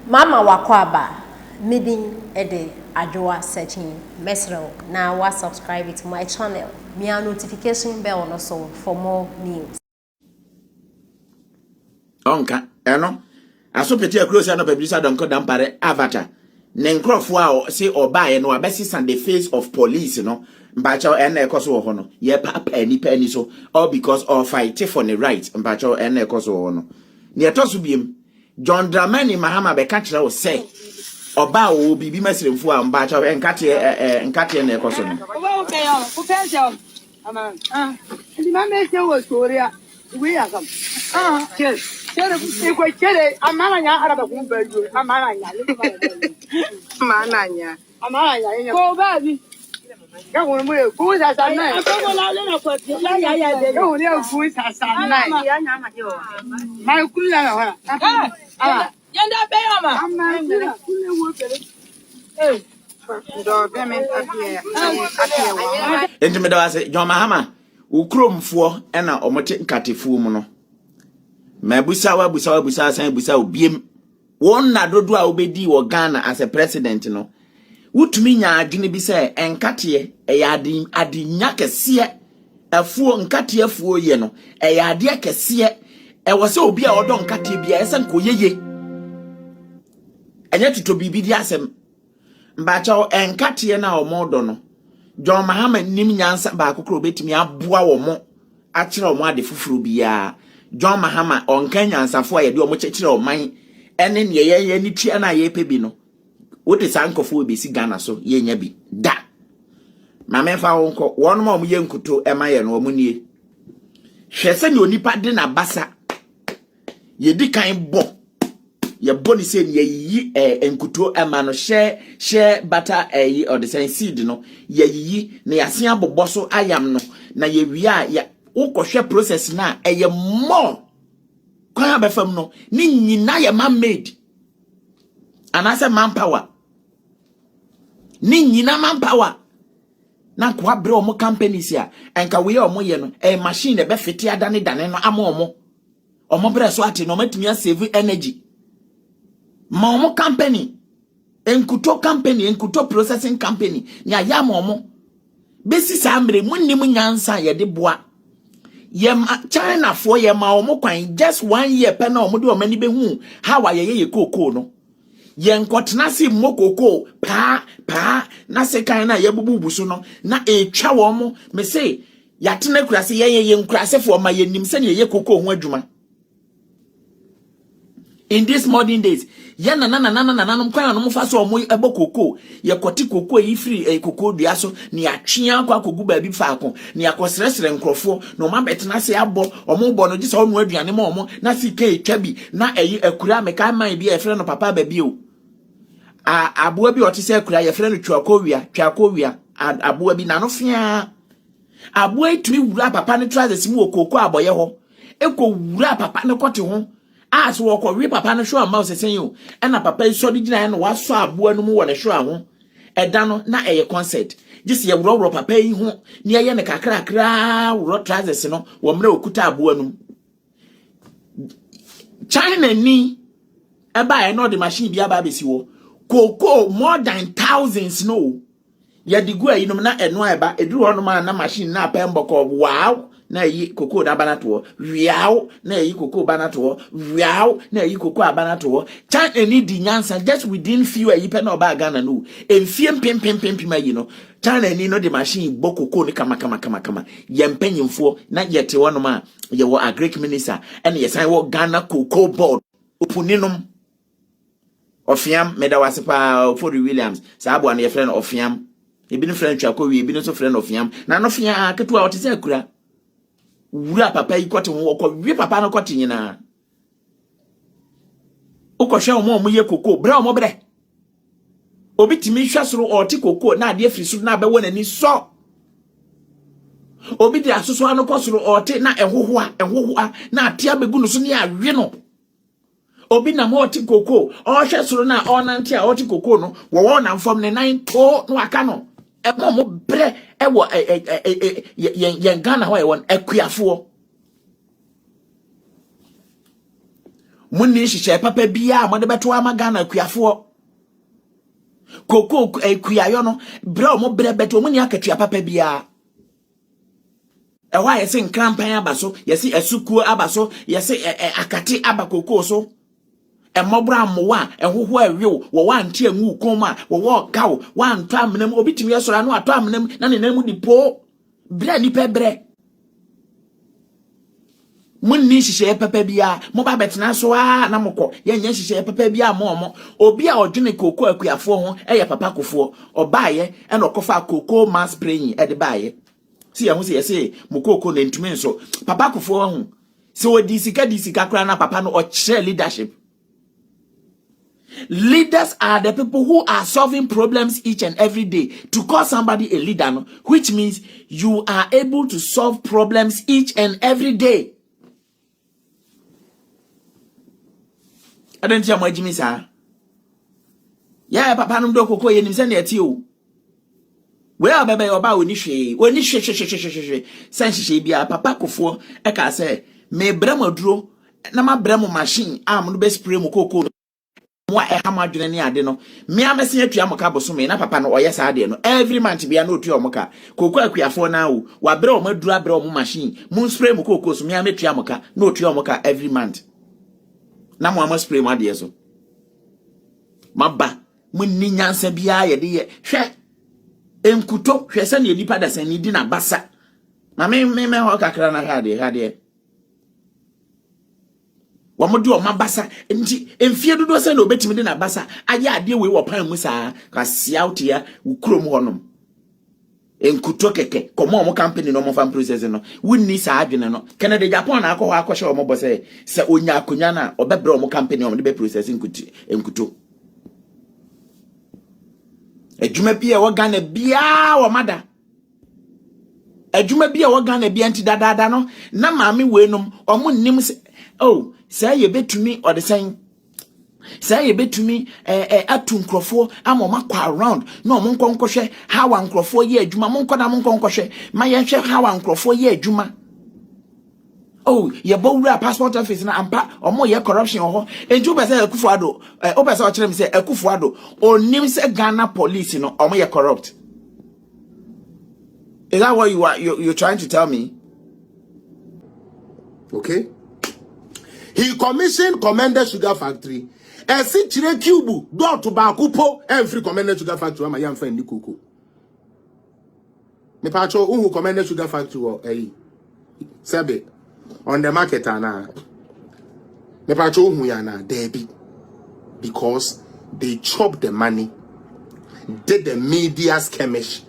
Mama wakwaba meeting ede ajoa searching mesro na wa subscribe to my channel. Me a notification bell no so for more news. Onka eno aso pete akrosi ano pebisa donko dampare avatar ne nkrofo a se obaye no abesisa the face of police no mbacho ene ekoso ho no ye papa ni so all because of fight for the right mbacho ene ekoso ho no ne etoso biem John Dramani Mahama be ka kire wo say oba wo bibi masremfo a mbacho nkate na ekoso no oba okay yo ku pension ama ndi mama se wo storia we yakam chere ko chere amana nya araba ku beju amana nya ko babi ka won mo ku sa sa na ko la le na ko ya de ko le ku sa sa na ya nya ma yo ma ku la na ha yanda be ama ama ku le wo bere ndo be me apie enti me da wase John Mahama ukromfo ena omote nkatefu mu no mabusa san busa obiem won na dodo a obedi wo Ghana as a president no wutumi nya adwene bi se enkate ade nya kese afuo nkate afuo ye no ade kese wo se obi a odo nkate bia ese nkoyeye anya tuto bibi di asem mbacha enkate na omodo no John Mahama nim nyansa ba kokoro betimi aboa wo mo akire wo ade fufuru bia John Mahama onka nyansafo a yede omo chekire oman ene ne ye ni tia na ye pebi no wote sankofo obesi Ghana so ye nya bi da mamenfa wonko won ma omo ye nkuto emaye no omo nie hwese ne onipa de na basa ye di kan bo ye boni se ne yi enkuto ema no she bata or the same seed no ye yi ne yase aboboso ayam no na ye wia ya ukohwe process na eye more kwa abefam no ni nyina ye man made anase manpower ni nyina manpower na kwa bre omo companies ya enka we omo ye no machine be fiti adane dane no ama omo bre so ate no matumi save energy ma omo company enkuto processing company ni ayama omo besi sambre munnim nyansa ye de boa yem China for yema omo kwan just 1 year pe na omo de omani be hu how ye koko no yen kotena si mokoko pa na se kan na ye bububu so no na etwa wo mo me say yatena kurase ye nkurase for ma yenim se ne ye koko ho adwuma in these modern days yana na kwan no mfa so omo ebo koko ye koti koko yi free koko dua so ne atwea kwa kogu ba bi faako ne akosresre nkrofo no ma betena se abo omo bo no gise onu aduane ma omo na sika etwa bi na akura meka man bi e frɛ no papa ba bi o aboa bi ote se akura ye frɛ no twakowia aboa bi na no fia aboa itumi wura papa ne trousers mu koko aboye ho wura papa ne kote ho as wo ko wi papa no show am sesen yo na papa so di gina no waso aboa no mu wo ne show ho eda no na concert just ye wuro papa yi ho ne ye ne kakra wuro trousers no wo mra okuta aboa no China ni eba no the machine bi aba besi wo koko more than thousands no ye digu ayi no na eno eba eduru ho no na machine na pemboko wow na yi koko da banato wiao na yi koko banato wiao na yi koko abanato China ni di nyansa just within few ayi pe na oba Ghana no emfie pempempempem ayi no China ni no the machine bokoko ni kama ye mpanyimfo na ye te wono ma ye wo agric minister and ye san wo Ghana cocoa board opuninom ofiam medawasepa for Williams saabo na ye friend ofiam ebi no friend twakowi ebi no so friend ofiam na no fia ketua otese akura wura papa yi kote ho okọ wi papa no kote nyina ukọhwe omo ye koko bra omo bre obi timi hwa soro oti koko na ade afiri soro na be wona ni so obi de asoso ano kosoro oti na ehohoa na atia begu no so ne awe no obi na mo oti koko o hwe soro na onante a oti koko no wo na mfom ne nan to no aka no mo bre ewo yen Ghana ho ewon akuafo Munni hihye papa bia mo de beto amagana akuafo. Koko kuayo no bra mo bre beto munni akatua papa bia. Ewa yesi nkrampan abaso, yesi esukuo abaso, yesi akate abakoko so. Emobra mowa ehoho awew wo wante angu koma wo kaw wanto amnam obitimi yesora no ato amnam na ne namu dipo bra ni pebre munni hihye papa bia mo ba betena so na mokọ yenya hihye papa bia mo obi a odwene koko akuafo ho eye papa kofo obaaye e no kofa koko mass praying e de baaye si ya ho se yese mokoko na ntumi nso papa kofo ho se odi sika kra na papa no o kire leadership. Leaders are the people who are solving problems each and every day. To call somebody a leader, no, which means you are able to solve problems each and every day. I don't tell my Jimmy, sir. Yeah, papa, no, don't go in send it to you. Well, baby, about when you say, sense she be a papa kofo, I can say, me bremo draw, na ma bremo machine, I'm the best spray moko. Mo hamadwene ne ade no me amese atua moka bosome na papa no oyesa ade no every month bia na otua moka koko akuafo na wo wa bre o maduru abre o machine mun spray mo koko so me ametua moka na otua moka every month na mo am spray mo ade so maba mun ni nyansa bia ye de ye hwe enkuto hwe se na nipa da san ni di na basa na me ho kakra na hade wamodu o mabasa nti emfie dodo se na obetimi de na basa aya ade we wo pan mu saa ka siaut ya ukrom honom enkuto keke komo mo company no mo fan process no wunni saa adwene no Canada Japan na akọ akọhye o mo bo se onya akonya na obebre o mo company o mo de be process enkuto adwuma bia wo Ghana bia wo mada adwuma bia wo Ghana bia nti dadada no na maame we nom o mo nnim se oh say ye betumi or the saying say ye betumi atu nkrofo ama makwa around no mo nkonkwohwe how nkrofo ye adwuma mo nkoda mo nkonkwohwe ma ye hwe how nkrofo ye adwuma oh ye bowura passport office na ampa omo ye corruption ho enju be say Akufuado obese o kire me say Akufuado onim say Ghana police no omo ye corrupt. Is that what you're trying to tell me? Okay. He commissioned Commander Sugar Factory. And see Chire Cube, go to Bakupo, every Commander Sugar Factory, my young friend Nikuku. Me pacho who Commander Sugar Factory or Sebe on the market ana. Me pacho who yana Debbie. Because they chopped the money, did the media skirmish,